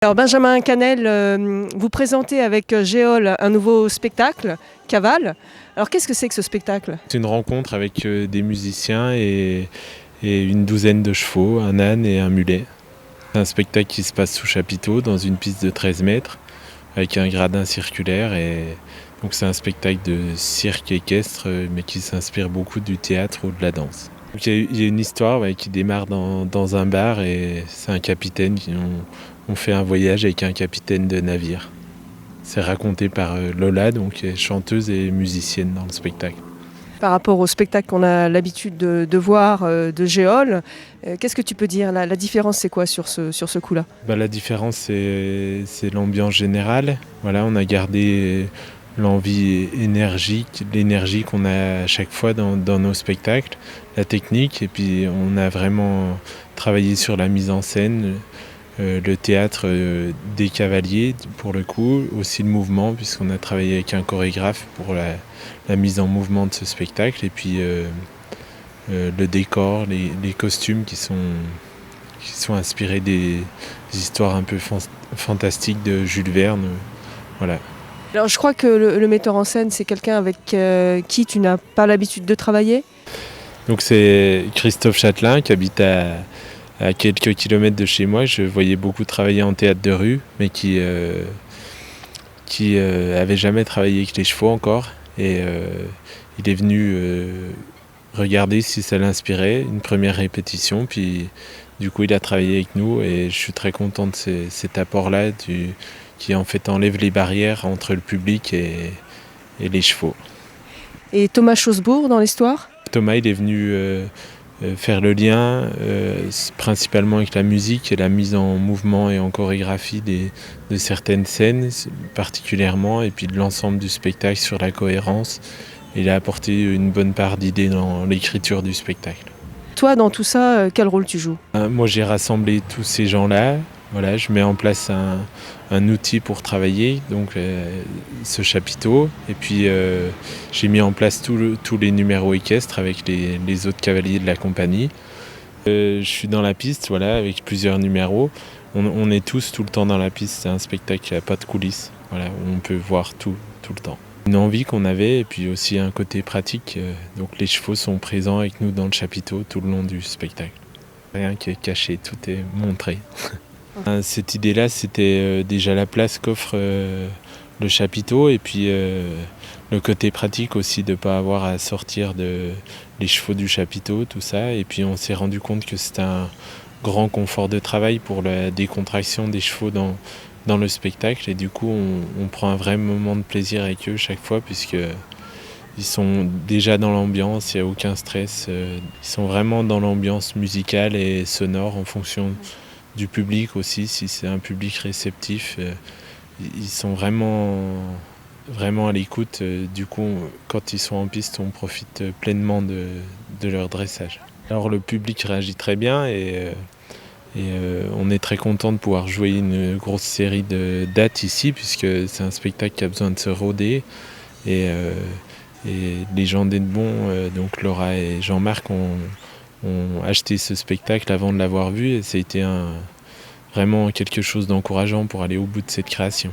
Alors Benjamin Canel, vous présentez avec Géol un nouveau spectacle, Cavale. Alors qu'est-ce que c'est que ce spectacle? C'est une rencontre avec des musiciens et une douzaine de chevaux, un âne et un mulet. C'est un spectacle qui se passe sous chapiteau dans une piste de 13 mètres avec un gradin circulaire. Et donc c'est un spectacle de cirque équestre mais qui s'inspire beaucoup du théâtre ou de la danse. Donc il y a une histoire qui démarre dans un bar et c'est un capitaine on fait un voyage avec un capitaine de navire. C'est raconté par Lola, donc chanteuse et musicienne dans le spectacle. Par rapport au spectacle qu'on a l'habitude de voir de Géol, qu'est-ce que tu peux dire? La différence c'est quoi sur ce coup-là? La différence c'est l'ambiance générale. Voilà, on a gardé l'envie énergique, l'énergie qu'on a à chaque fois dans nos spectacles, la technique, et puis on a vraiment travaillé sur la mise en scène, le théâtre des cavaliers pour le coup, aussi le mouvement puisqu'on a travaillé avec un chorégraphe pour la mise en mouvement de ce spectacle, et puis le décor, les costumes qui sont inspirés des histoires un peu fantastiques de Jules Verne. Voilà. Alors je crois que le metteur en scène c'est quelqu'un avec qui tu n'as pas l'habitude de travailler. Donc c'est Christophe Châtelain qui habite à quelques kilomètres de chez moi. Je voyais beaucoup travailler en théâtre de rue, mais qui avait jamais travaillé avec les chevaux encore. Et il est venu regarder si ça l'inspirait, une première répétition, puis du coup il a travaillé avec nous et je suis très content de cet apport-là qui en fait enlève les barrières entre le public et les chevaux. Et Thomas Chosebourg dans l'histoire? Thomas il est venu faire le lien principalement avec la musique et la mise en mouvement et en chorégraphie de certaines scènes particulièrement, et puis de l'ensemble du spectacle sur la cohérence. Il a apporté une bonne part d'idées dans l'écriture du spectacle. Toi dans tout ça, quel rôle tu joues? Moi j'ai rassemblé tous ces gens-là. Voilà, je mets en place un outil pour travailler, donc ce chapiteau, et puis j'ai mis en place tous les numéros équestres avec les autres cavaliers de la compagnie. Je suis dans la piste, voilà, avec plusieurs numéros. On est tous tout le temps dans la piste, c'est un spectacle qui n'a pas de coulisses, voilà, où on peut voir tout le temps. Une envie qu'on avait, et puis aussi un côté pratique, donc les chevaux sont présents avec nous dans le chapiteau tout le long du spectacle. Rien qui est caché, tout est montré. Cette idée-là, c'était déjà la place qu'offre le chapiteau, et puis le côté pratique aussi de ne pas avoir à sortir les chevaux du chapiteau, tout ça. Et puis on s'est rendu compte que c'était un grand confort de travail pour la décontraction des chevaux dans le spectacle. Et du coup, on prend un vrai moment de plaisir avec eux chaque fois, puisqu'ils sont déjà dans l'ambiance, il n'y a aucun stress. Ils sont vraiment dans l'ambiance musicale et sonore en fonction du public aussi. Si c'est un public réceptif, ils sont vraiment à l'écoute. Du coup, quand ils sont en piste, on profite pleinement de leur dressage. Alors le public réagit très bien et on est très content de pouvoir jouer une grosse série de dates ici, puisque c'est un spectacle qui a besoin de se roder. Et les gens d'Edbon, donc Laura et Jean-Marc, ont acheté ce spectacle avant de l'avoir vu, et ça a été vraiment quelque chose d'encourageant pour aller au bout de cette création.